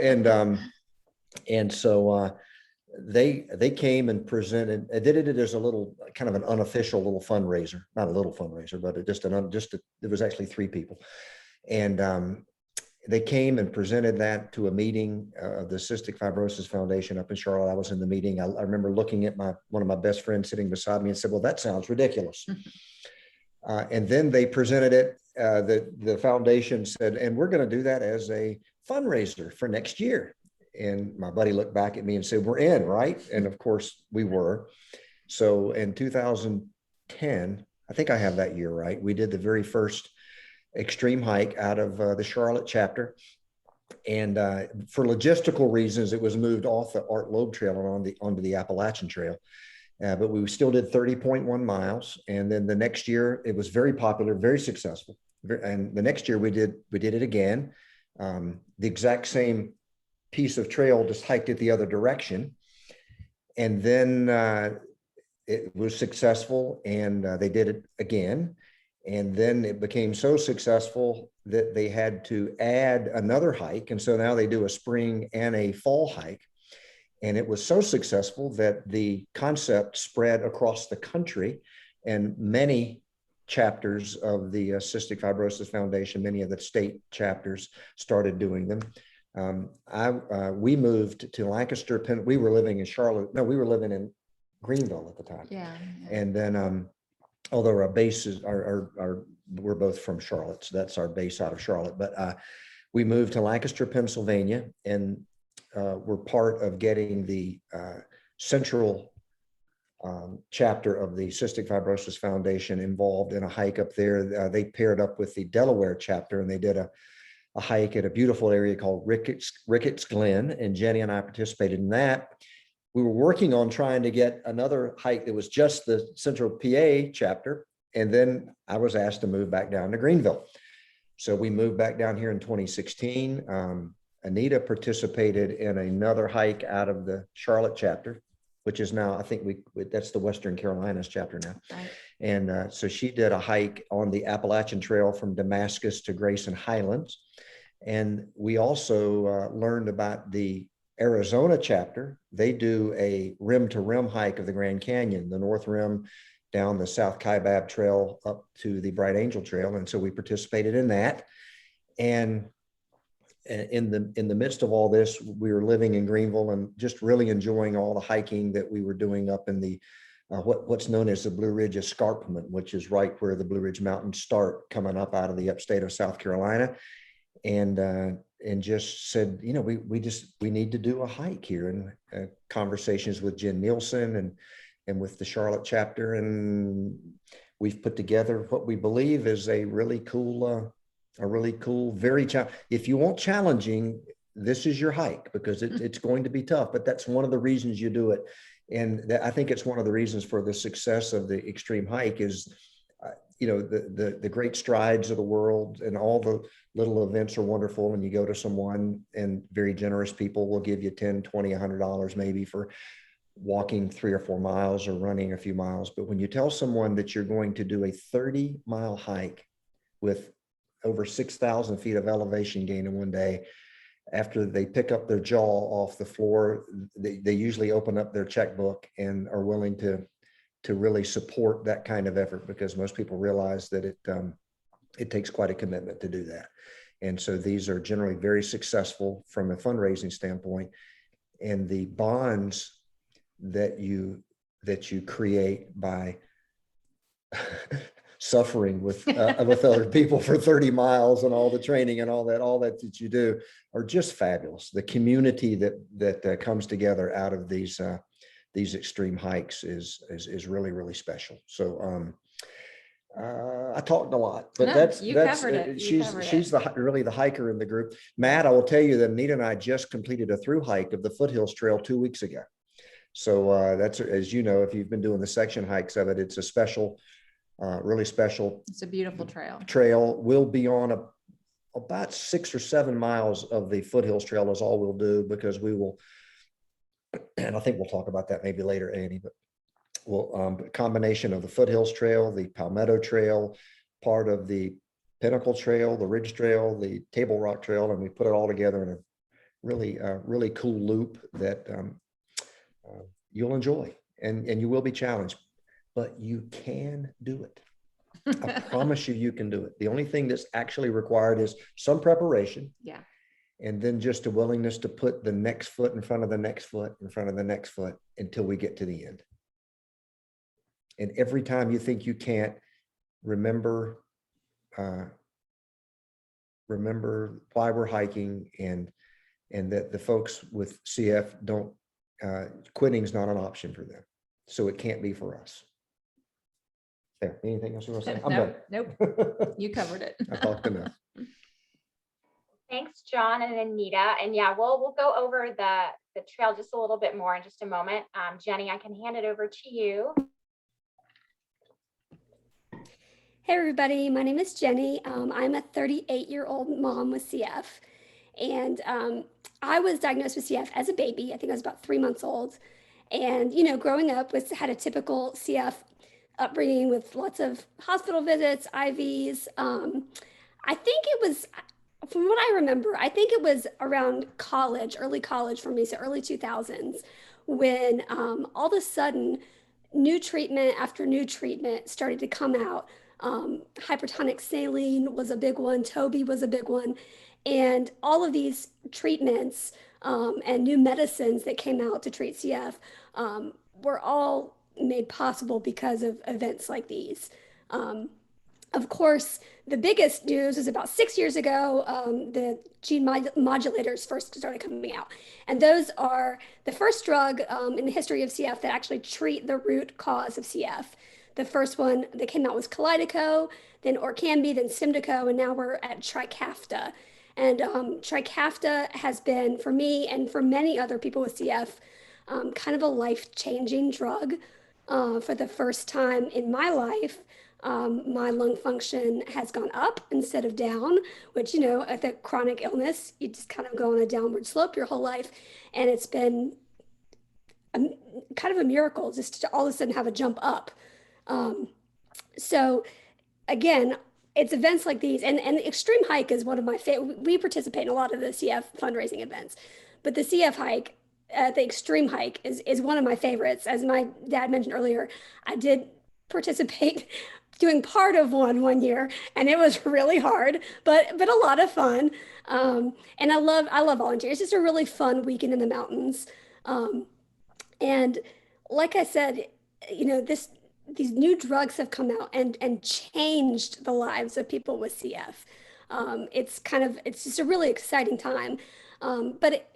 And so they came and presented. They did it as a little kind of an unofficial little fundraiser, not a little fundraiser, but it was actually 3 people, and they came and presented that to a meeting of the Cystic Fibrosis Foundation up in Charlotte. I was in the meeting. I remember looking at one of my best friends sitting beside me and said, "Well, that sounds ridiculous." And then they presented it. The foundation said, "And we're going to do that as a fundraiser for next year." And my buddy looked back at me and said, "We're in, right?" And of course we were. So in 2010, I think I have that year right, we did the very first Xtreme hike out of the Charlotte chapter. And for logistical reasons, it was moved off the Art Loeb Trail and onto the Appalachian Trail. But we still did 30.1 miles. And then the next year, it was very popular, very successful. And the next year we did it again. The exact same piece of trail, just hiked it the other direction. And then it was successful, and they did it again. And then it became so successful that they had to add another hike. And so now they do a spring and a fall hike. And it was so successful that the concept spread across the country, and many chapters of the Cystic Fibrosis Foundation, many of the state chapters started doing them. We moved to Lancaster, we were living in Charlotte. No, we were living in Greenville at the time. Yeah. And then, although our bases we're both from Charlotte, so that's our base out of Charlotte. But we moved to Lancaster, Pennsylvania, and we're part of getting the central chapter of the Cystic Fibrosis Foundation involved in a hike up there. They paired up with the Delaware chapter, and they did a hike at a beautiful area called Ricketts Glen, and Jenny and I participated in that. We were working on trying to get another hike that was just the Central PA chapter, and then I was asked to move back down to Greenville. So we moved back down here in 2016. Anita participated in another hike out of the Charlotte chapter, which is now, I think that's the Western Carolinas chapter now. Right. And so she did a hike on the Appalachian Trail from Damascus to Grayson Highlands. And we also learned about the Arizona chapter. They do a rim to rim hike of the Grand Canyon, the North Rim down the South Kaibab Trail up to the Bright Angel Trail. And so we participated in that. And in the midst of all this, we were living in Greenville and just really enjoying all the hiking that we were doing up in the what's known as the Blue Ridge Escarpment, which is right where the Blue Ridge Mountains start coming up out of the upstate of South Carolina. And just said, you know, we need to do a hike here. And conversations with Jen Nielsen and with the Charlotte chapter, and we've put together what we believe is a really cool, if you want challenging, this is your hike, because it's going to be tough, but that's one of the reasons you do it. And I think it's one of the reasons for the success of the Xtreme hike is, you know, the great strides of the world, and all the little events are wonderful. And you go to someone, and very generous people will give you $10, $20, $100 maybe for walking 3 or 4 miles or running a few miles. But when you tell someone that you're going to do a 30-mile hike with over 6,000 feet of elevation gain in one day, after they pick up their jaw off the floor, they usually open up their checkbook and are willing to really support that kind of effort, because most people realize that it takes quite a commitment to do that. And so these are generally very successful from a fundraising standpoint, and the bonds that you create by suffering with other people for 30 miles and all the training and all that you do are just fabulous. The community that comes together out of these extreme hikes is really, really special. So I talked a lot, but covered it. She's really the hiker in the group. Matt, I will tell you that Anita and I just completed a through hike of the Foothills Trail 2 weeks ago. So that's, as you know, if you've been doing the section hikes of it, it's a special, really special. It's a beautiful trail. We'll be on about 6 or 7 miles of the Foothills Trail is all we'll do, because we will, and I think we'll talk about that maybe later, Annie, but we'll combination of the Foothills Trail, the Palmetto Trail, part of the Pinnacle Trail, the Ridge Trail, the Table Rock Trail, and we put it all together in a really cool loop that you'll enjoy, and you will be challenged, but you can do it. I promise you, you can do it. The only thing that's actually required is some preparation. Yeah. And then just a willingness to put the next foot in front of the next foot in front of the next foot until we get to the end. And every time you think you can't, remember why we're hiking, and that the folks with CF don't, quitting is not an option for them. So it can't be for us. There, anything else you want to say? I'm done. Nope. You covered it. I talked enough. Thanks, John and Anita. And yeah, we'll go over the trail just a little bit more in just a moment. Jenny, I can hand it over to you. Hey everybody, my name is Jenny. I'm a 38-year-old mom with CF, and I was diagnosed with CF as a baby. I think I was about 3 months old, and growing up had a typical CF upbringing with lots of hospital visits, IVs. I think it was, from what I remember, I think it was around college, early college for me, so early 2000s, when all of a sudden new treatment after new treatment started to come out. Hypertonic saline was a big one, Toby was a big one, and all of these treatments and new medicines that came out to treat CF were all made possible because of events like these. Of course, the biggest news is about 6 years ago, the gene modulators first started coming out. And those are the first drug in the history of CF that actually treat the root cause of CF. The first one that came out was Kalydeco, then Orkambi, then Symdeko, and now we're at Trikafta. And Trikafta has been, for me and for many other people with CF, kind of a life-changing drug. For the first time in my life, my lung function has gone up instead of down, which, at the chronic illness, you just kind of go on a downward slope your whole life. And it's been kind of a miracle just to all of a sudden have a jump up. So again, it's events like these, and the Xtreme hike is one of my favorite. We participate in a lot of the CF fundraising events, but the CF hike, the Xtreme hike is one of my favorites. As my dad mentioned earlier, I did participate doing part of one year, and it was really hard, but a lot of fun. And I love volunteers. It's just a really fun weekend in the mountains. And like I said, these new drugs have come out and changed the lives of people with CF. It's just a really exciting time. But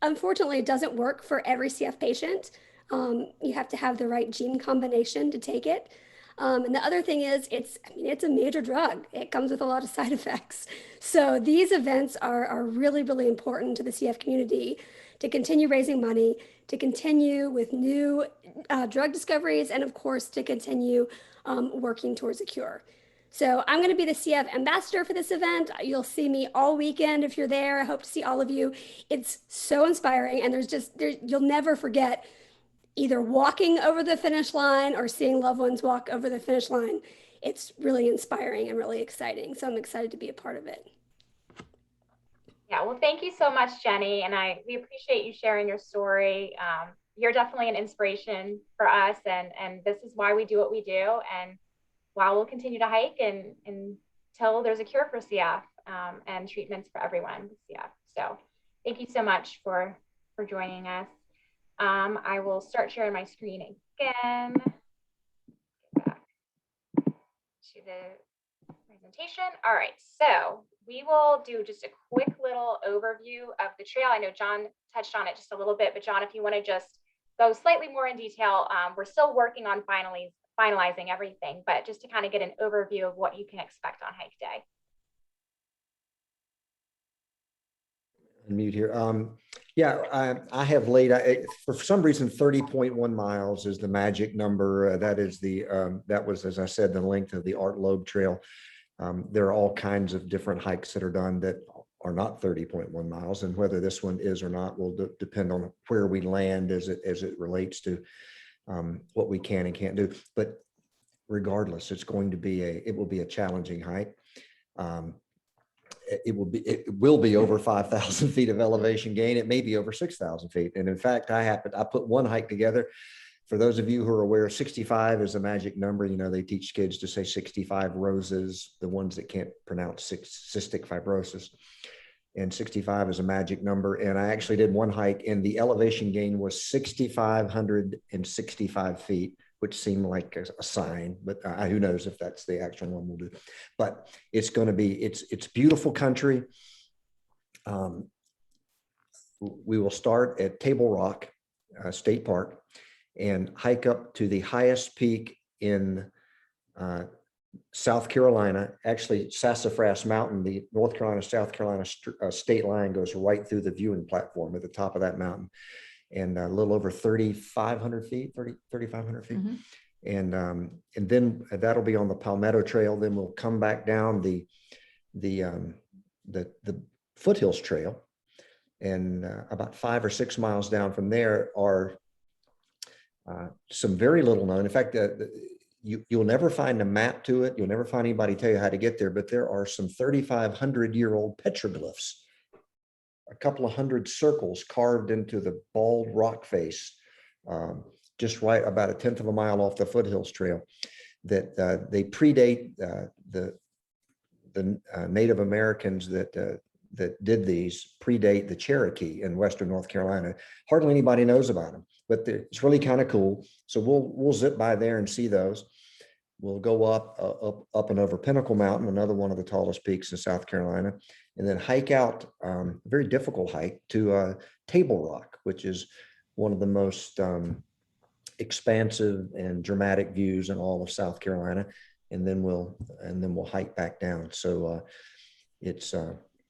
unfortunately, it doesn't work for every CF patient. You have to have the right gene combination to take it. And the other thing is, it's a major drug. It comes with a lot of side effects. So these events are really, really important to the CF community to continue raising money, to continue with new drug discoveries, and of course, to continue working towards a cure. So I'm going to be the CF ambassador for this event. You'll see me all weekend if you're there. I hope to see all of you. It's so inspiring, and you'll never forget either walking over the finish line or seeing loved ones walk over the finish line. It's really inspiring and really exciting. So I'm excited to be a part of it. Yeah, well, thank you so much, Jenny. And we appreciate you sharing your story. You're definitely an inspiration for us. And this is why we do what we do. And why we'll continue to hike until there's a cure for CF and treatments for everyone with CF. So thank you so much for joining us. I will start sharing my screen again. Get back to the presentation. All right, so we will do just a quick little overview of the trail. I know John touched on it just a little bit, but John, if you want to just go slightly more in detail, we're still working on finalizing everything, but just to kind of get an overview of what you can expect on hike day. Unmute here. Yeah, I have laid, for some reason, 30.1 miles is the magic number. That is that was, as I said, the length of the Art Loeb Trail. There are all kinds of different hikes that are done that are not 30.1 miles, and whether this one is or not will depend on where we land as it relates to what we can and can't do. But regardless, it will be a challenging hike. it will be over 5,000 feet of elevation gain. It may be over 6,000 feet. And in fact, I put one hike together. For those of you who are aware, 65 is a magic number. You know, they teach kids to say 65 roses, the ones that can't pronounce cystic fibrosis. And 65 is a magic number. And I actually did one hike and the elevation gain was 6,565 feet, which seemed like a sign, but who knows if that's the actual one we'll do. But it's going to be, it's beautiful country. We will start at Table Rock State Park and hike up to the highest peak in South Carolina. Actually, Sassafras Mountain, the North Carolina, South Carolina state line goes right through the viewing platform at the top of that mountain. And a little over 3,500 feet, 3,500 feet. Mhm. And then that'll be on the Palmetto Trail. Then we'll come back down the Foothills Trail. And about 5 or 6 miles down from there are some very little known. In fact, you'll never find a map to it. You'll never find anybody tell you how to get there, but there are some 3,500-year-old petroglyphs, a couple of hundred circles carved into the bald rock face, just right about 1/10 of a mile off the Foothills Trail, that they predate the Native Americans that did these, predate the Cherokee in Western North Carolina. Hardly anybody knows about them, but it's really kind of cool. So we'll zip by there and see those. We'll go up and over Pinnacle Mountain, another one of the tallest peaks in South Carolina, and then hike out a very difficult hike to Table Rock, which is one of the most expansive and dramatic views in all of South Carolina. And then we'll hike back down. So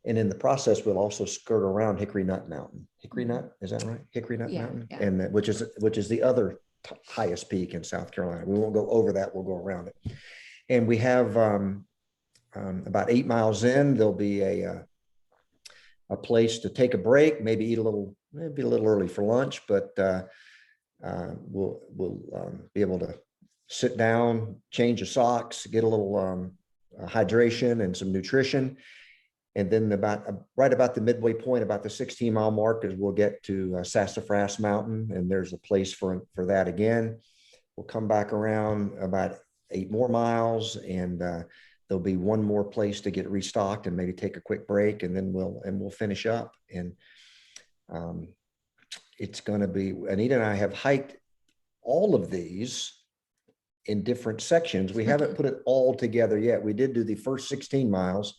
and in the process, we'll also skirt around Hickory Nut Mountain. Hickory Nut, is that right? Hickory Nut Mountain, yeah. and which is the other highest peak in South Carolina. We won't go over that. We'll go around it. And we have about 8 miles in, there'll be a place to take a break, maybe eat a little early for lunch, but we'll be able to sit down, change your socks, get a little hydration and some nutrition. And then right about the midway point, about the 16-mile mark, is we'll get to Sassafras Mountain, and there's a place for that again. We'll come back around about 8 more miles, and there'll be one more place to get restocked and maybe take a quick break, and then we'll finish up. And it's going to be, Anita and I have hiked all of these in different sections. We haven't put it all together yet. We did do the first 16 miles.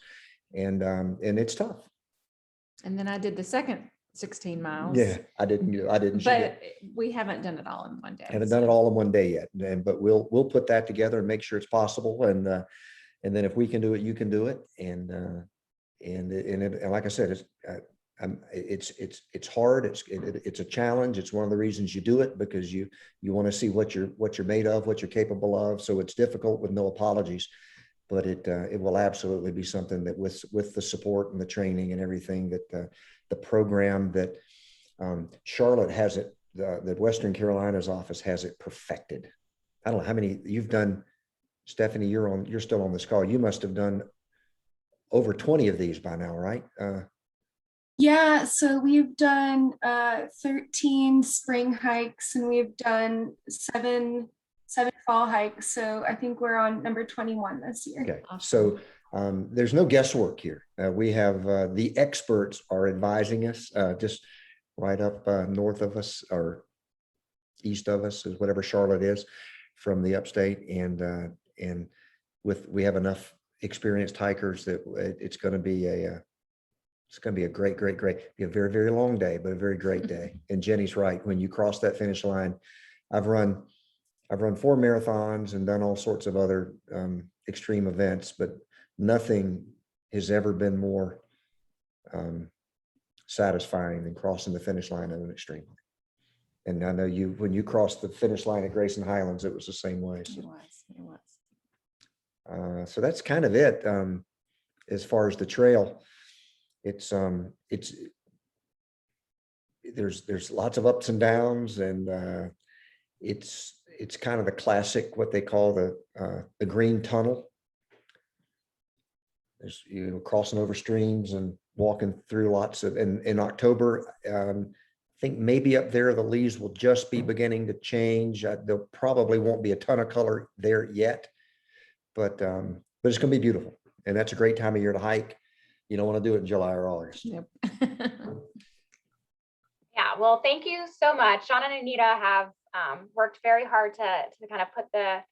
And it's tough. And then I did the second 16 miles. Yeah, I didn't. But we haven't done it all in one day. Haven't done it all in one day yet. But we'll put that together and make sure it's possible. And then if we can do it, you can do it. And like I said, it's hard. It's a challenge. It's one of the reasons you do it, because you want to see what you're made of, what you're capable of. So it's difficult with no apologies. But it will absolutely be something that with the support and the training and everything, that the program that Charlotte has it, that Western Carolina's office has it perfected. I don't know how many you've done, Stephanie. You're still on this call. You must have done over 20 of these by now, right? Yeah, so we've done 13 spring hikes, and we've done seven fall hikes. So I think we're on number 21 this year. Okay, Awesome. so there's no guesswork here. We have the experts are advising us just right up north of us or east of us, is whatever Charlotte is from the upstate, and we have enough experienced hikers that it's going to be a great, be a very, very long day, but a very great day. And Jenny's right. When you cross that finish line, I've run 4 marathons and done all sorts of other extreme events, but nothing has ever been more satisfying than crossing the finish line of an extreme. And I know when you crossed the finish line at Grayson Highlands, it was the same way. So, It was. so that's kind of it. As far as the trail, there's lots of ups and downs, and it's kind of the classic, what they call the green tunnel. crossing over streams and walking through lots of, in October, I think maybe up there, the leaves will just be beginning to change. There probably won't be a ton of color there yet, but it's going to be beautiful. And that's a great time of year to hike. You don't want to do it in July or August. Yep. Yeah, well, thank you so much. John and Anita have worked very hard to kind of put the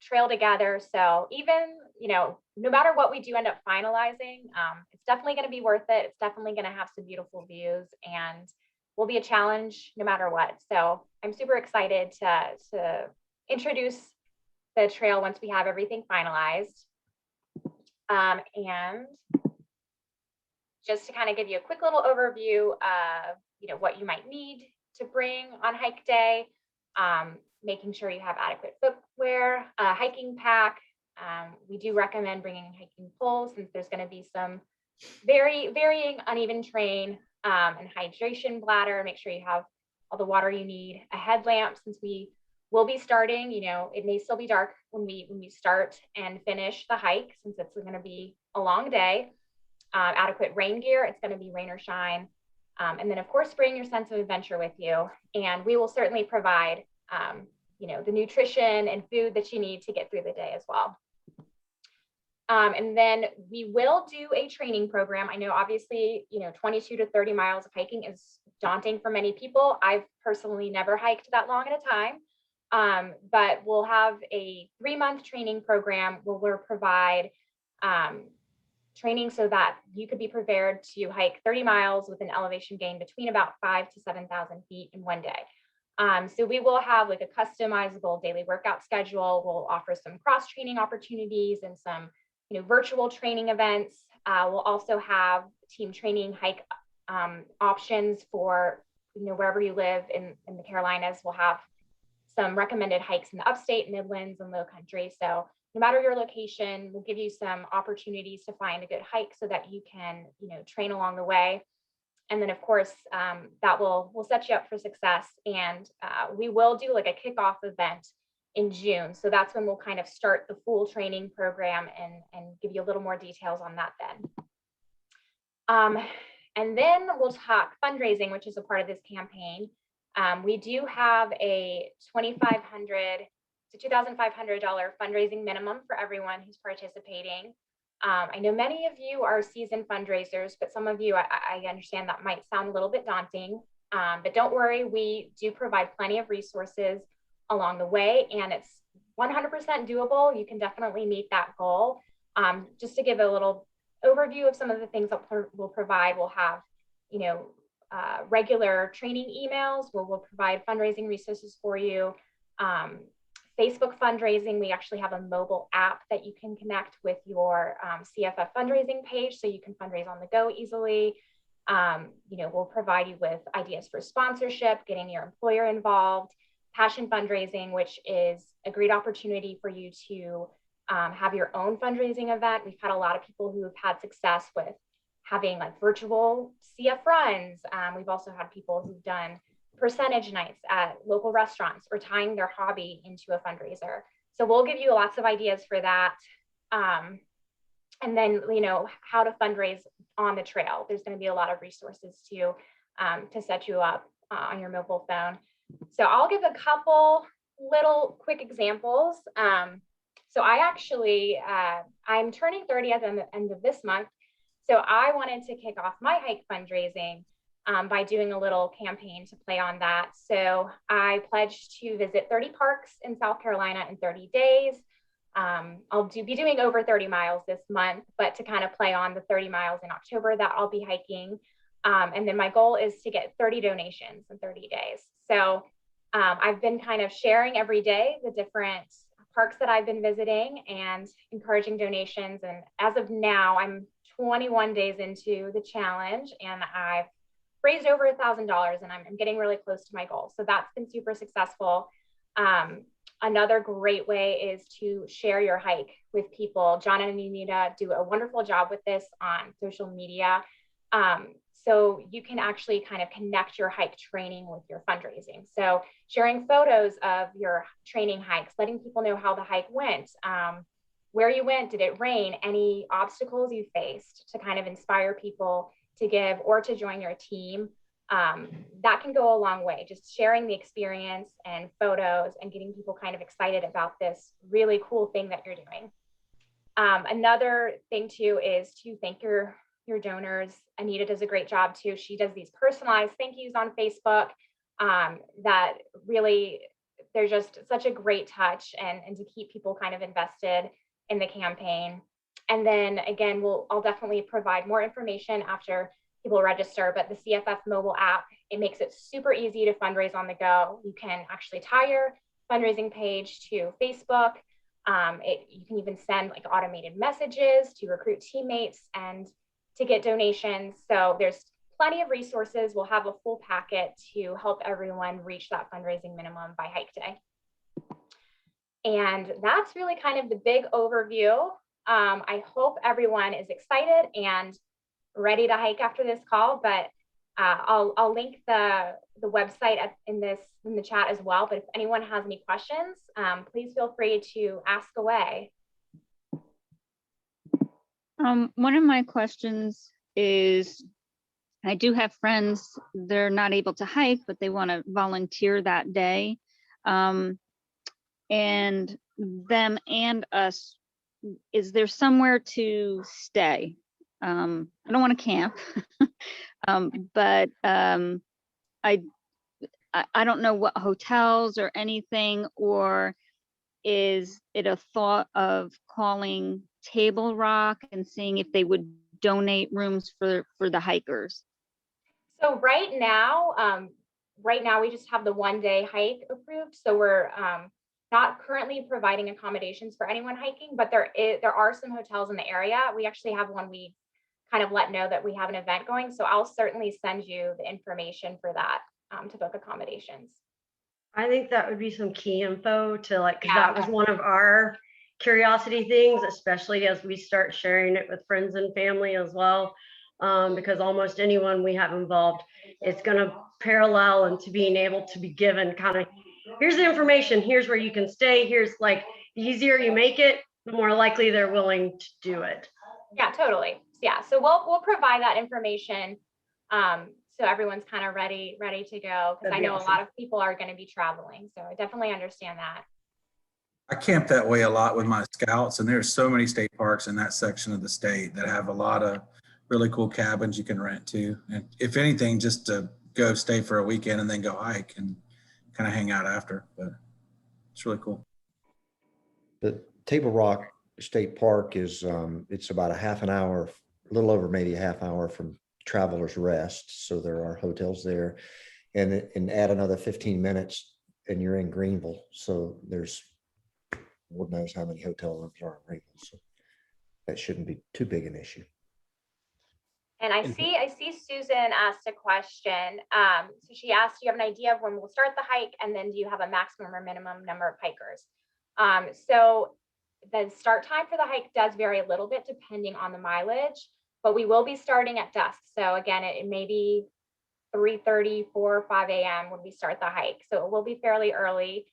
trail together. So even, no matter what we do end up finalizing, it's definitely going to be worth it. It's definitely going to have some beautiful views and will be a challenge no matter what. So I'm super excited to introduce the trail once we have everything finalized. And just to kind of give you a quick little overview of, what you might need to bring on hike day, making sure you have adequate footwear, a hiking pack. We do recommend bringing hiking poles since there's going to be some varying uneven terrain, and hydration bladder. Make sure you have all the water you need. A headlamp, since we will be starting, it may still be dark when we start and finish the hike, since it's going to be a long day. Adequate rain gear. It's going to be rain or shine. And then of course, bring your sense of adventure with you. And we will certainly provide, the nutrition and food that you need to get through the day as well. And then we will do a training program. I know obviously, 22 to 30 miles of hiking is daunting for many people. I've personally never hiked that long at a time. But we'll have a 3-month training program where we'll provide training so that you could be prepared to hike 30 miles with an elevation gain between about 5,000 to 7,000 feet in one day. So we will have like a customizable daily workout schedule. We'll offer some cross training opportunities and some, virtual training events. We'll also have team training hike options for, wherever you live in the Carolinas. We'll have some recommended hikes in the upstate, Midlands, and Low Country. So no matter your location, we'll give you some opportunities to find a good hike so that you can, train along the way. And then of course, that will set you up for success. And we will do like a kickoff event in June. So that's when we'll kind of start the full training program and give you a little more details on that then. And then we'll talk fundraising, which is a part of this campaign. We do have a $2,500 to $2,500 fundraising minimum for everyone who's participating. I know many of you are seasoned fundraisers, but some of you, I understand that might sound a little bit daunting, but don't worry, we do provide plenty of resources along the way, and it's 100% doable. You can definitely meet that goal. Just to give a little overview of some of the things that we'll provide, we'll have, regular training emails where we'll provide fundraising resources for you. Facebook fundraising, we actually have a mobile app that you can connect with your CFF fundraising page so you can fundraise on the go easily. We'll provide you with ideas for sponsorship, getting your employer involved, passion fundraising, which is a great opportunity for you to have your own fundraising event. We've had a lot of people who have had success with having like virtual CF runs. We've also had people who've done percentage nights at local restaurants or tying their hobby into a fundraiser. So we'll give you lots of ideas for that. And then, how to fundraise on the trail. There's going to be a lot of resources to set you up on your mobile phone. So I'll give a couple little quick examples. So I actually, I'm turning 30 at the end of this month. So I wanted to kick off my hike fundraising by doing a little campaign to play on that. So I pledged to visit 30 parks in South Carolina in 30 days. I'll be doing over 30 miles this month, but to kind of play on the 30 miles in October that I'll be hiking. And then my goal is to get 30 donations in 30 days. So I've been kind of sharing every day the different parks that I've been visiting and encouraging donations. And as of now, I'm 21 days into the challenge and I've raised over $1,000 and I'm getting really close to my goal. So that's been super successful. Another great way is to share your hike with people. John and Anita do a wonderful job with this on social media. So you can actually kind of connect your hike training with your fundraising. So sharing photos of your training hikes, letting people know how the hike went, where you went, did it rain, any obstacles you faced to kind of inspire people to give or to join your team. That can go a long way, just sharing the experience and photos and getting people kind of excited about this really cool thing that you're doing. Another thing too is to thank your donors. Anita does a great job too. She does these personalized thank yous on Facebook that really, they're just such a great touch and to keep people kind of invested in the campaign. And then again, I'll definitely provide more information after people register, but the CFF mobile app, it makes it super easy to fundraise on the go. You can actually tie your fundraising page to Facebook. You can even send like automated messages to recruit teammates and to get donations. So there's plenty of resources. We'll have a full packet to help everyone reach that fundraising minimum by hike day. And that's really kind of the big overview. I hope everyone is excited and ready to hike after this call, but I'll link the website in the chat as well. But if anyone has any questions, please feel free to ask away. One of my questions is, I do have friends, they're not able to hike, but they want to volunteer that day. And them and us, is there somewhere to stay? I don't want to camp, but I don't know what hotels or anything, or is it a thought of calling Table Rock and seeing if they would donate rooms for the hikers? So right now we just have the 1-day hike approved. So we're not currently providing accommodations for anyone hiking, but there are some hotels in the area. We actually have one we kind of let know that we have an event going. So I'll certainly send you the information for that to book accommodations. I think that would be some key info to like, because Yeah. that was one of our curiosity things, especially as we start sharing it with friends and family as well. Because almost anyone we have involved, it's going to parallel into being able to be given kind of, here's the information, here's where you can stay, here's like, the easier you make it, the more likely they're willing to do it. Yeah, totally. Yeah, so we'll provide that information so everyone's kind of ready to go, because I know awesome. A lot of people are going to be traveling, so I definitely understand that. I camp that way a lot with my scouts, and there's so many state parks in that section of the state that have a lot of really cool cabins you can rent to. And if anything, just to go stay for a weekend and then go hike and kind of hang out after, but it's really cool. The Table Rock State Park is, it's about a half an hour, a little over maybe a half hour from Travelers Rest. So there are hotels there, and add another 15 minutes and you're in Greenville. So there's, Lord knows how many hotel rooms are in Greenville. So that shouldn't be too big an issue. And I see Susan asked a question. So she asked, do you have an idea of when we'll start the hike? And then do you have a maximum or minimum number of hikers? So the start time for the hike does vary a little bit depending on the mileage, but we will be starting at dusk. So again, it may be 3:30, 4, 5 a.m. when we start the hike. So it will be fairly early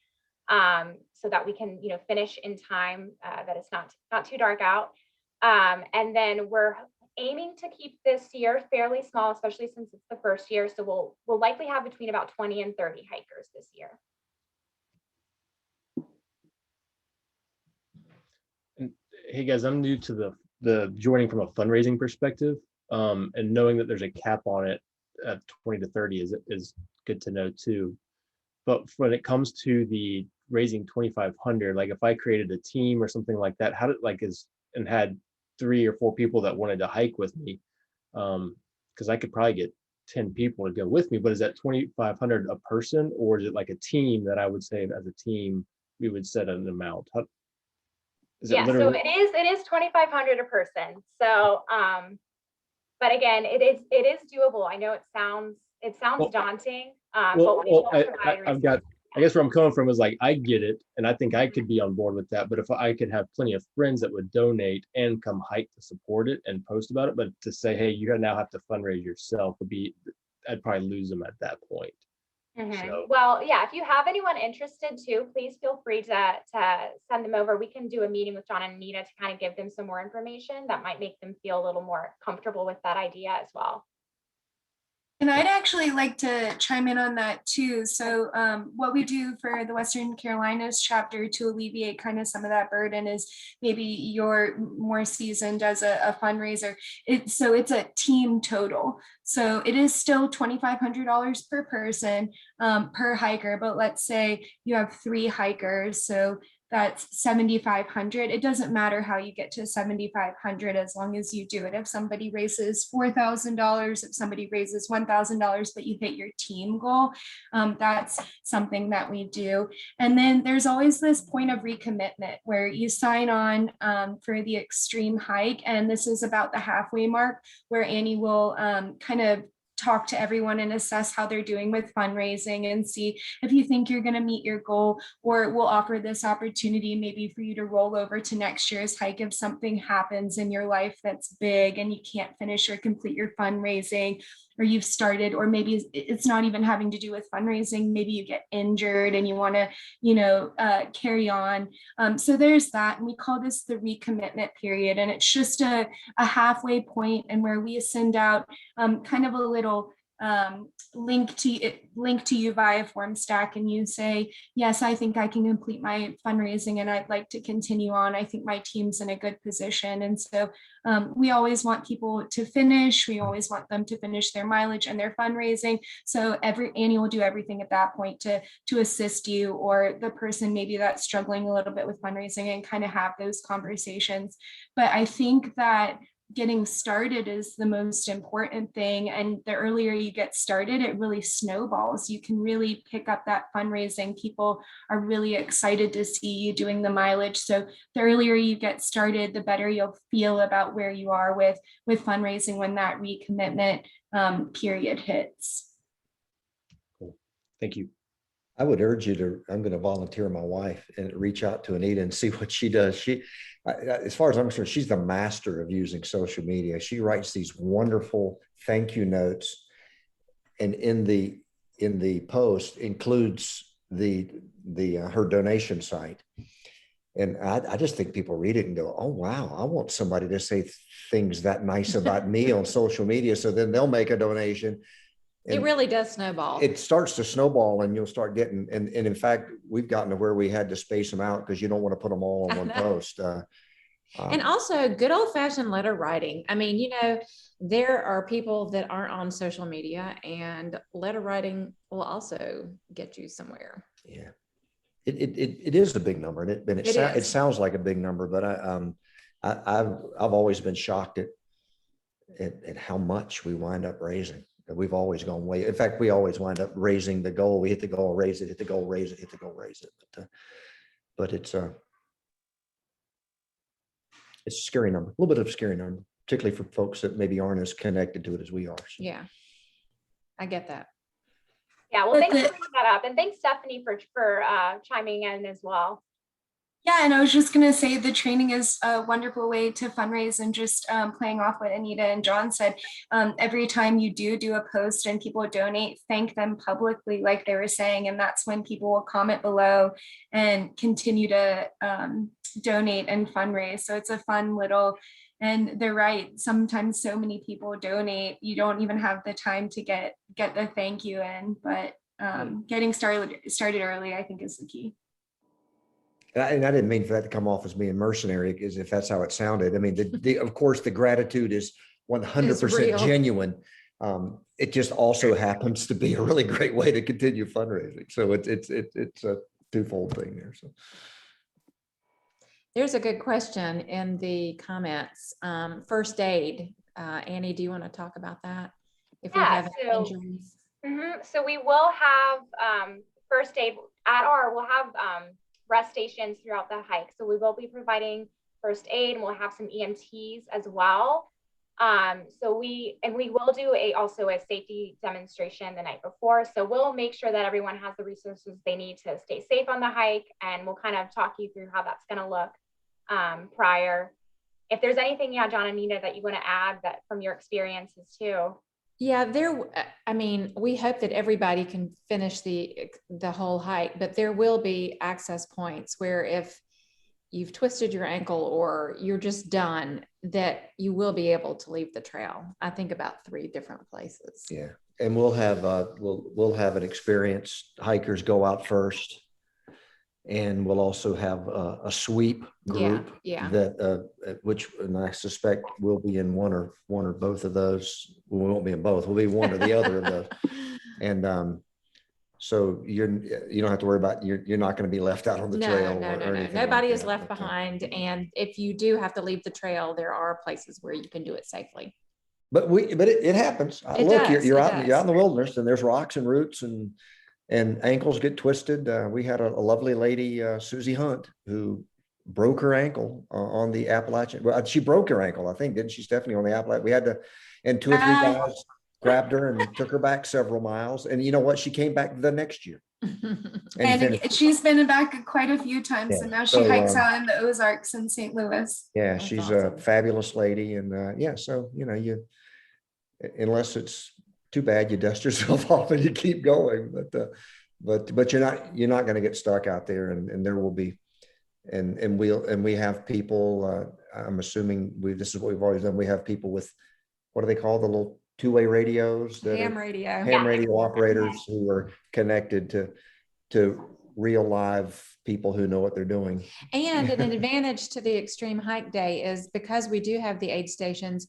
so that we can, finish in time, that it's not too dark out. And then we're aiming to keep this year fairly small, especially since it's the first year. So we'll likely have between about 20 and 30 hikers this year. And hey guys, I'm new to the joining from a fundraising perspective, and knowing that there's a cap on it at 20 to 30 is good to know too. But when it comes to the raising 2,500, like if I created a team or something like that, how did and had 3 or 4 people that wanted to hike with me, because I could probably get 10 people to go with me, but is that 2,500 a person, or is it like a team that I would say as a team we would set an amount? Yeah, so it is 2,500 a person. So but again, it is doable. I know it sounds daunting, but we will provide I guess where I'm coming from is like, I get it, and I think I could be on board with that. But if I could have plenty of friends that would donate and come hike to support it and post about it, but to say, hey, you now have to fundraise yourself, I'd probably lose them at that point. So Well, yeah, if you have anyone interested too, please feel free to send them over. We can do a meeting with John and Anita to kind of give them some more information that might make them feel a little more comfortable with that idea as well. And I'd actually like to chime in on that too. So what we do for the Western Carolinas chapter to alleviate kind of some of that burden is maybe you're more seasoned as a fundraiser. So it's a team total. So it is still $2,500 per person per hiker, but let's say you have 3 hikers. So that's 7,500. It doesn't matter how you get to 7,500 as long as you do it. If somebody raises $4,000, if somebody raises $1,000, but you hit your team goal, that's something that we do. And then there's always this point of recommitment where you sign on for the Xtreme hike. And this is about the halfway mark where Annie will kind of talk to everyone and assess how they're doing with fundraising and see if you think you're going to meet your goal, or we'll offer this opportunity maybe for you to roll over to next year's hike if something happens in your life that's big and you can't finish or complete your fundraising, or you've started, or maybe it's not even having to do with fundraising. Maybe you get injured and you want to, carry on. So there's that. And we call this the recommitment period. And it's just a halfway point, and where we send out kind of a little link to you via FormStack, and you say, yes, I think I can complete my fundraising and I'd like to continue on. I think my team's in a good position. And so we always want people to finish. We always want them to finish their mileage and their fundraising. So Annie will do everything at that point to assist you, or the person maybe that's struggling a little bit with fundraising, and kind of have those conversations. But I think that getting started is the most important thing. And the earlier you get started, it really snowballs. You can really pick up that fundraising. People are really excited to see you doing the mileage. So the earlier you get started, the better you'll feel about where you are with fundraising when that recommitment period hits. cool. Thank you. I would urge you to, I'm going to volunteer my wife and reach out to Anita and see what she does. As far as I'm concerned, she's the master of using social media. She writes these wonderful thank you notes, and in the post includes her donation site. And I just think people read it and go, oh, wow, I want somebody to say things that nice about me on social media. So then they'll make a donation. It really does snowball. It starts to snowball, and you'll start getting, and in fact, we've gotten to where we had to space them out because you don't want to put them all on one post. And also good old fashioned letter writing. I mean, there are people that aren't on social media, and letter writing will also get you somewhere. Yeah, it is a big number, and it sounds like a big number, but I've always been shocked at how much we wind up raising. We've always gone way. In fact, we always wind up raising the goal. We hit the goal, raise it, hit the goal, raise it, hit the goal, raise it. But it's a scary number, a little bit of a scary number, particularly for folks that maybe aren't as connected to it as we are. So. Yeah, I get that. Yeah, well, thanks for bringing that up, and thanks, Stephanie, for chiming in as well. Yeah, and I was just going to say the training is a wonderful way to fundraise, and just playing off what Anita and John said. Every time you do a post and people donate, thank them publicly, like they were saying, and that's when people will comment below and continue to donate and fundraise. So it's a fun little, and they're right. Sometimes so many people donate, you don't even have the time to get the thank you in, but getting started early, I think, is the key. And I didn't mean for that to come off as being mercenary, because if that's how it sounded, I mean, of course, the gratitude is 100% genuine. It just also happens to be a really great way to continue fundraising. So it's a twofold thing there. So there's a good question in the comments. First aid. Annie, do you want to talk about that? If we have injuries. So we will have first aid we'll have rest stations throughout the hike. So we will be providing first aid, and we'll have some EMTs as well. So we will do also a safety demonstration the night before. So we'll make sure that everyone has the resources they need to stay safe on the hike, and we'll kind of talk you through how that's going to look prior. If there's anything, John and Nina, that you want to add that from your experiences too. Yeah, I mean, we hope that everybody can finish the whole hike, but there will be access points where if you've twisted your ankle or you're just done, that you will be able to leave the trail. I think about 3 different places. Yeah. And we'll have an experienced hikers go out first. And we'll also have a sweep group that which, and I suspect we'll be in one or both of those. We won't be in both. We'll be one or the other of those. And so you don't have to worry about you're not going to be left out on the trail. No. Nobody is left behind. And if you do have to leave the trail, there are places where you can do it safely. But it happens. Look, you're out in the wilderness, and there's rocks and roots and ankles get twisted. We had a lovely lady, Susie Hunt, who broke her ankle on the Appalachian. Well, she broke her ankle, I think, didn't she, Stephanie, on the Appalachian? We had to, and 2 or 3 guys grabbed her and took her back several miles. And you know what? She came back the next year. And she's been back quite a few times. And now she hikes out in the Ozarks in St. Louis. Yeah, she's awesome. A fabulous lady. And so, unless it's too bad, you dust yourself off and you keep going, but you're not going to get stuck out there, and there will be, and we have people, I'm assuming this is what we've always done. We have people with, what do they call the little 2-way radios? Ham radio operators who are connected to real live people who know what they're doing. And an advantage to the Extreme Hike Day is because we do have the aid stations,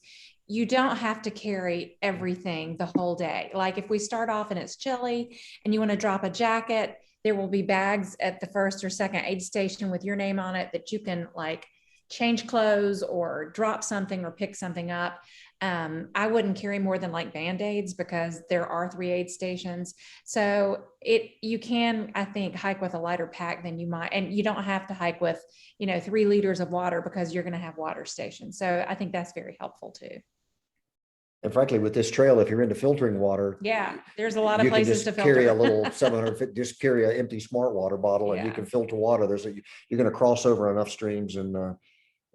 you don't have to carry everything the whole day. Like if we start off and it's chilly and you want to drop a jacket, there will be bags at the first or second aid station with your name on it that you can like change clothes or drop something or pick something up. I wouldn't carry more than like Band-Aids because there are 3 aid stations. So you can, I think, hike with a lighter pack than you might, and you don't have to hike with, 3 liters of water because you're going to have water stations. So I think that's very helpful too. And frankly, with this trail, if you're into filtering water, there's a lot of places to filter. Carry a little 750, just carry an empty smart water bottle, and you can filter water. You're going to cross over enough streams and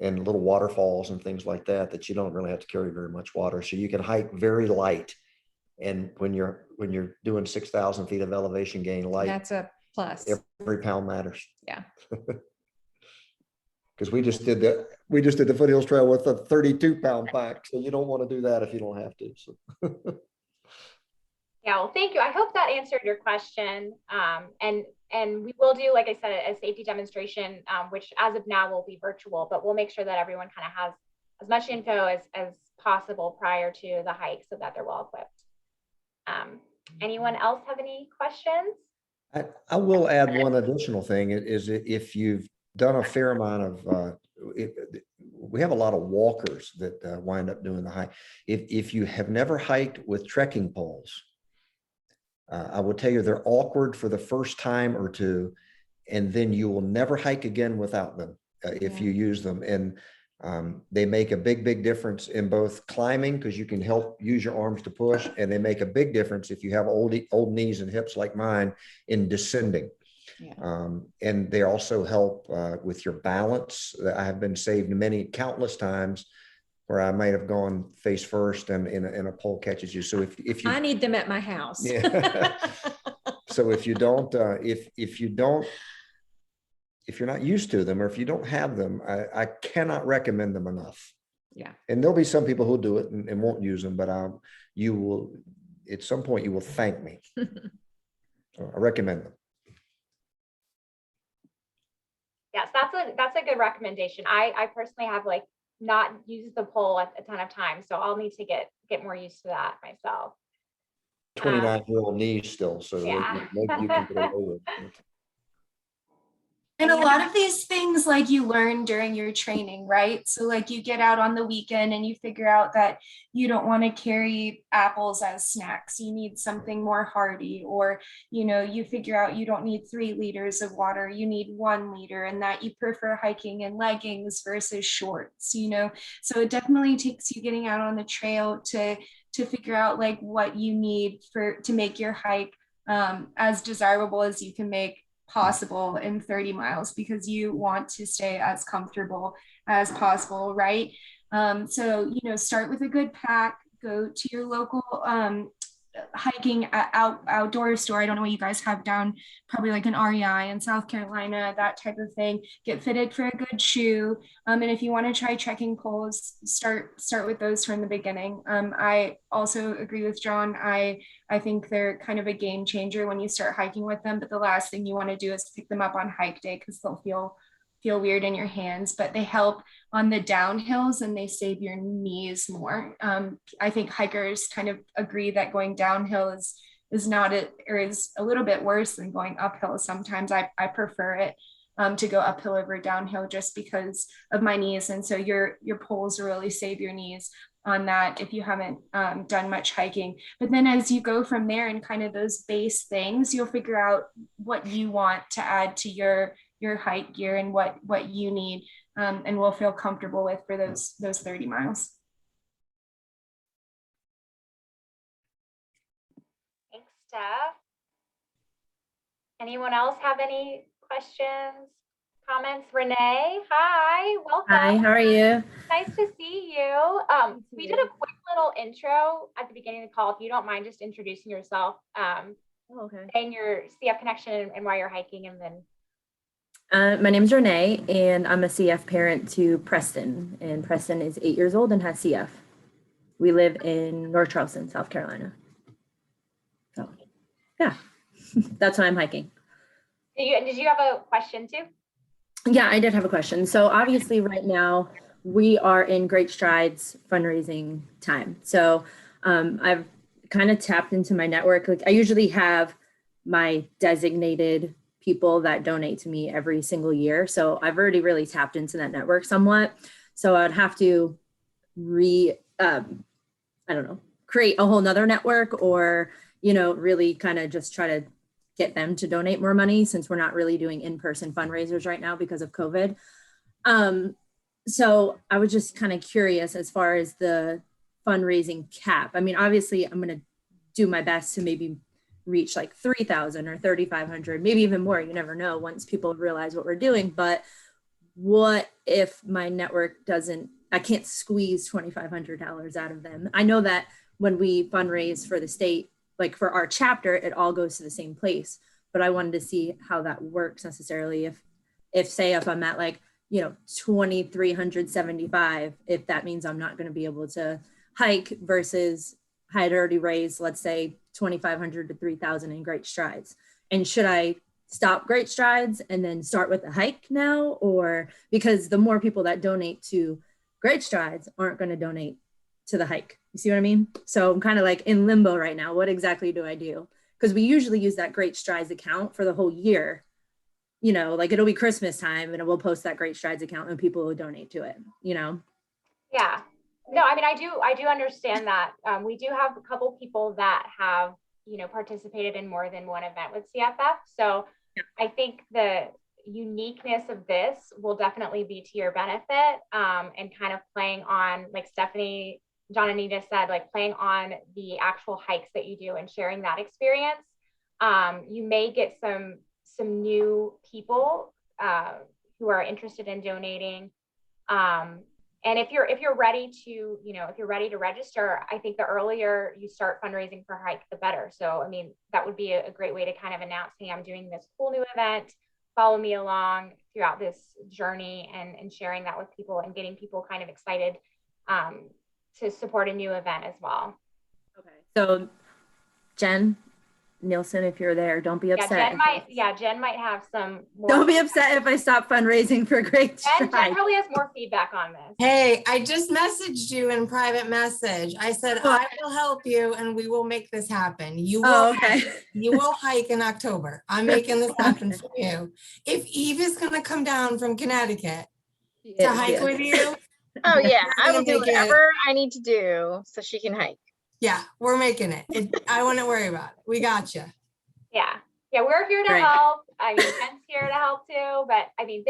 little waterfalls and things like that you don't really have to carry very much water. So you can hike very light. And when you're doing 6,000 feet of elevation gain, light, that's a plus. Every pound matters. Yeah. Because we just did the Foothills Trail with a 32-pound pack. So you don't want to do that if you don't have to. So. Yeah, well, thank you. I hope that answered your question. And we will do, like I said, a safety demonstration, which as of now will be virtual, but we'll make sure that everyone kind of has as much info as possible prior to the hike so that they're well equipped. Anyone else have any questions? I will add one additional thing is if you've done a fair amount of, we have a lot of walkers that wind up doing the hike. If you have never hiked with trekking poles, I will tell you they're awkward for the first time or two, and then you will never hike again without them if you use them. And they make a big difference in both climbing, because you can use your arms to push, and they make a big difference if you have old knees and hips like mine in descending. Yeah. And they also help with your balance. I have been saved countless times where I might have gone face first and a pole catches you. So if you, I need them at my house. Yeah. So if you're not used to them, or if you don't have them, I cannot recommend them enough. Yeah. And there'll be some people who'll do it and won't use them, but you will, at some point you will thank me. So I recommend them. Yes, that's a good recommendation. I personally have not used the pole a ton of times, so I'll need to get more used to that myself. 29-year-old knees still, so yeah. maybe you can get away with it. And a lot of these things you learn during your training, right? So you get out on the weekend and you figure out that you don't want to carry apples as snacks. You need something more hearty, or, you figure out you don't need 3 liters of water. You need 1 liter, and that you prefer hiking in leggings versus shorts, So it definitely takes you getting out on the trail to figure out what you need to make your hike as desirable as you can make possible in 30 miles, because you want to stay as comfortable as possible, right? So, start with a good pack, go to your local hiking outdoor store. I don't know what you guys have down, probably like an REI in South Carolina, that type of thing. Get fitted for a good shoe. And if you want to try trekking poles, start with those from the beginning. I also agree with John. I think they're kind of a game changer when you start hiking with them, but the last thing you want to do is pick them up on hike day because they'll feel weird in your hands, but they help on the downhills and they save your knees more. I think hikers kind of agree that going downhill is not or is a little bit worse than going uphill. Sometimes I prefer it to go uphill over downhill just because of my knees. And so your poles really save your knees on that if you haven't done much hiking. But then as you go from there and kind of those base things, you'll figure out what you want to add to your hike gear and what you need and will feel comfortable with for those 30 miles. Thanks, Steph. Anyone else have any questions, comments? Renee, hi, welcome. Hi, how are you? Nice to see you. We did a quick little intro at the beginning of the call. If you don't mind just introducing yourself, Okay. saying your CF connection and why you're hiking, and then My name is Renee, and I'm a CF parent to Preston, and Preston is 8 years old and has CF. We live in North Charleston, South Carolina. So, yeah, that's why I'm hiking. did you have a question too? Yeah, I did have a question. So obviously right now we are in Great Strides fundraising time. So I've kind of tapped into my network. Like I usually have my designated people that donate to me every single year. So I've already really tapped into that network somewhat. So I'd have to create a whole nother network or, really kind of just try to get them to donate more money since we're not really doing in-person fundraisers right now because of COVID. So I was just kind of curious as far as the fundraising cap. I mean, obviously I'm going to do my best to maybe reach like 3,000 or 3,500, maybe even more. You never know once people realize what we're doing. But what if my network I can't squeeze $2,500 out of them? I know that when we fundraise for the state, like for our chapter, it all goes to the same place. But I wanted to see how that works necessarily. If I'm at like, 2,375, if that means I'm not going to be able to hike versus I had already raised, let's say 2,500 to 3,000 in Great Strides. And should I stop Great Strides and then start with the hike now? Or because the more people that donate to Great Strides aren't going to donate to the hike. You see what I mean? So I'm kind of like in limbo right now. What exactly do I do? Because we usually use that Great Strides account for the whole year. Like it'll be Christmas time and we'll post that Great Strides account and people will donate to it, Yeah. No, I mean, I do understand that. We do have a couple people that have, participated in more than one event with CFF. So I think the uniqueness of this will definitely be to your benefit, and kind of playing on, like Stephanie, John, and Anita said, like playing on the actual hikes that you do and sharing that experience. You may get some new people who are interested in donating. And if you're ready to, if you're ready to register, I think the earlier you start fundraising for hike, the better. So, I mean, that would be a great way to kind of announce, hey, I'm doing this cool new event, follow me along throughout this journey, and sharing that with people and getting people kind of excited to support a new event as well. Okay. So Jen Nielsen, if you're there, don't be upset. Jen might have some more. Don't be upset if I stop fundraising for Great Strides. Jen probably has more feedback on this. Hey, I just messaged you in private message. I said, I will help you and we will make this happen. You will, you will hike in October. I'm making this happen for you. If Eve is going to come down from Connecticut to hike with you. Oh yeah, I will do whatever I need to do so she can hike. Yeah, we're making it. I wouldn't worry about it. We got you. Yeah, we're here to help. I mean, Ken's here to help too. But I mean,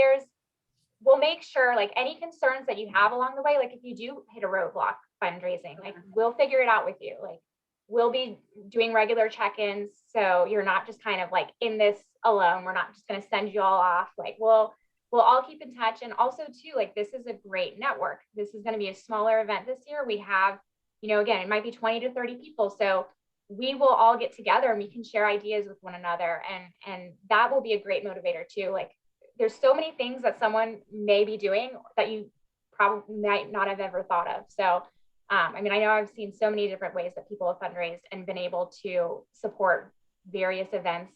we'll make sure, like, any concerns that you have along the way, like if you do hit a roadblock fundraising, like we'll figure it out with you. Like we'll be doing regular check-ins, so you're not just kind of like in this alone. We're not just going to send you all off. Like we'll all keep in touch. And also too, like this is a great network. This is going to be a smaller event this year. We have again, it might be 20 to 30 people. So we will all get together and we can share ideas with one another. And that will be a great motivator too. Like there's so many things that someone may be doing that you probably might not have ever thought of. So, I mean, I know I've seen so many different ways that people have fundraised and been able to support various events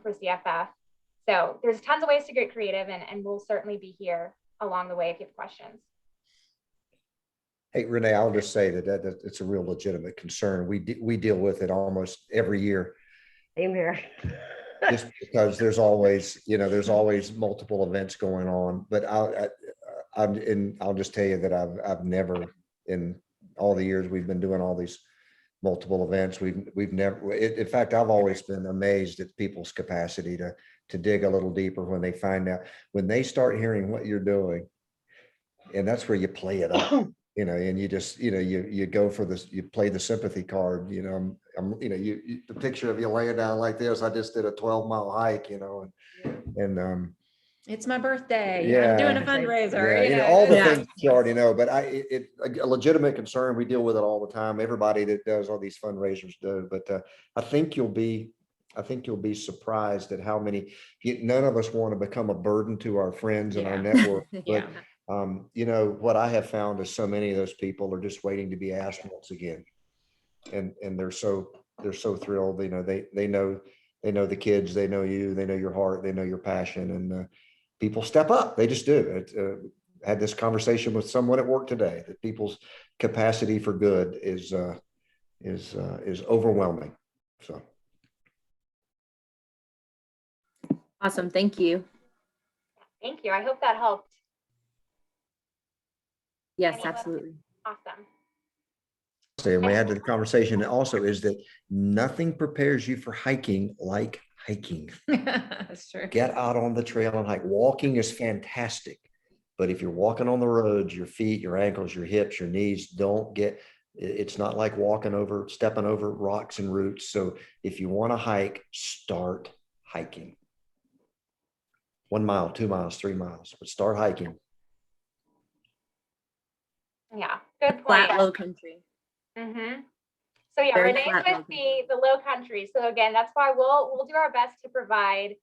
for CFF. So there's tons of ways to get creative, and we'll certainly be here along the way if you have questions. Hey, Renee, I'll just say that it's a real legitimate concern. We deal with it almost every year. Same here. Just because there's always multiple events going on. But I'll just tell you that I've never, in all the years we've been doing all these multiple events, we've never, in fact, I've always been amazed at people's capacity to dig a little deeper when they find out, when they start hearing what you're doing. And that's where you play it up. And you just, you go for this, you play the sympathy card, the picture of you laying down like this. I just did a 12-mile hike, and it's my birthday. Yeah. I'm doing a fundraiser. Yeah, all the things you already know, but a legitimate concern. We deal with it all the time. Everybody that does all these fundraisers do, but I think you'll be surprised at how many. None of us want to become a burden to our friends and our network, but what I have found is so many of those people are just waiting to be asked once again, and they're so thrilled. They know the kids, they know you, they know your heart, they know your passion, and people step up. They just do. Had this conversation with someone at work today that people's capacity for good is overwhelming. So awesome. Thank you. Thank you. I hope that helped. Yes, absolutely. Awesome. And we had the conversation also is that nothing prepares you for hiking like hiking. That's true. Get out on the trail and hike. Walking is fantastic, but if you're walking on the roads, your feet, your ankles, your hips, your knees it's not like stepping over rocks and roots. So if you want to hike, start hiking. 1 mile, 2 miles, 3 miles, but start hiking. Yeah, good point. Flat, low country. Mm-hmm. So yeah, Very Renee's flat, with the low country. So again, that's why we'll do our best to provide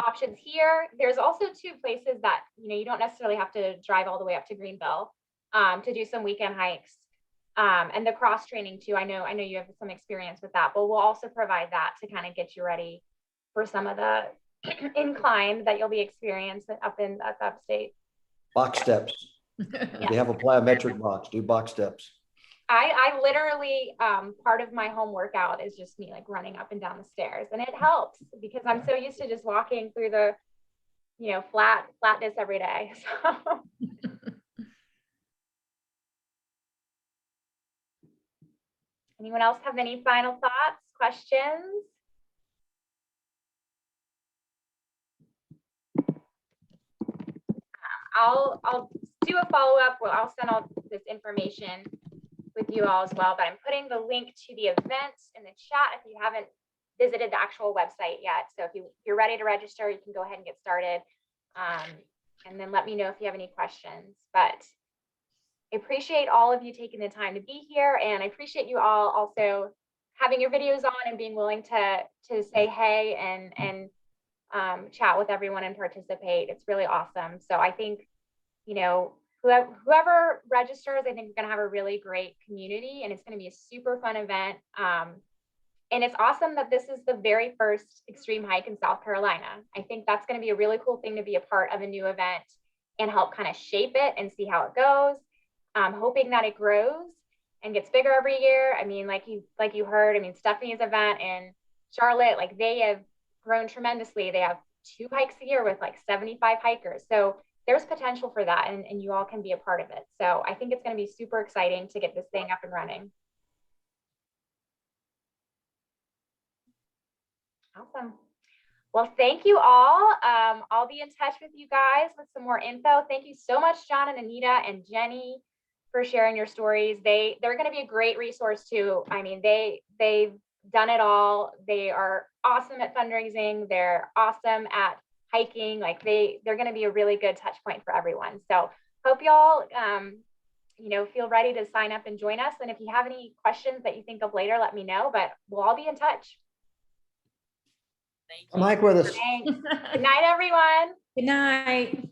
options here. There's also 2 places that you don't necessarily have to drive all the way up to Greenville to do some weekend hikes, and the cross training too. I know you have some experience with that, but we'll also provide that to kind of get you ready for some of the incline that you'll be experiencing up in upstate. Box steps. If you have a plyometric box, do box steps. I literally, part of my home workout is just me like running up and down the stairs, and it helps because I'm so used to just walking through the, flatness every day. So. Anyone else have any final thoughts, questions? I'll do a follow-up. Well, I'll send all this information with you all as well, but I'm putting the link to the event in the chat if you haven't visited the actual website yet. So if you're ready to register, you can go ahead and get started. And then let me know if you have any questions. But I appreciate all of you taking the time to be here, and I appreciate you all also having your videos on and being willing to say hey and chat with everyone and participate. It's really awesome. So I think, whoever registers, I think we're going to have a really great community, and it's going to be a super fun event. And it's awesome that this is the very first extreme hike in South Carolina. I think that's going to be a really cool thing to be a part of a new event and help kind of shape it and see how it goes. I'm hoping that it grows and gets bigger every year. I mean, like you heard, Stephanie's event in Charlotte, like they have grown tremendously. They have 2 hikes a year with like 75 hikers. So there's potential for that, and you all can be a part of it. So I think it's going to be super exciting to get this thing up and running. Awesome. Well, thank you all. I'll be in touch with you guys with some more info. Thank you so much, John and Anita and Jenny, for sharing your stories. They're going to be a great resource too. I mean, they've done it all. They are awesome at fundraising. They're awesome at hiking. Like they're going to be a really good touch point for everyone. So hope y'all feel ready to sign up and join us. And if you have any questions that you think of later, let me know, but we'll all be in touch. Mike with us. Thanks. Good night, everyone. Good night.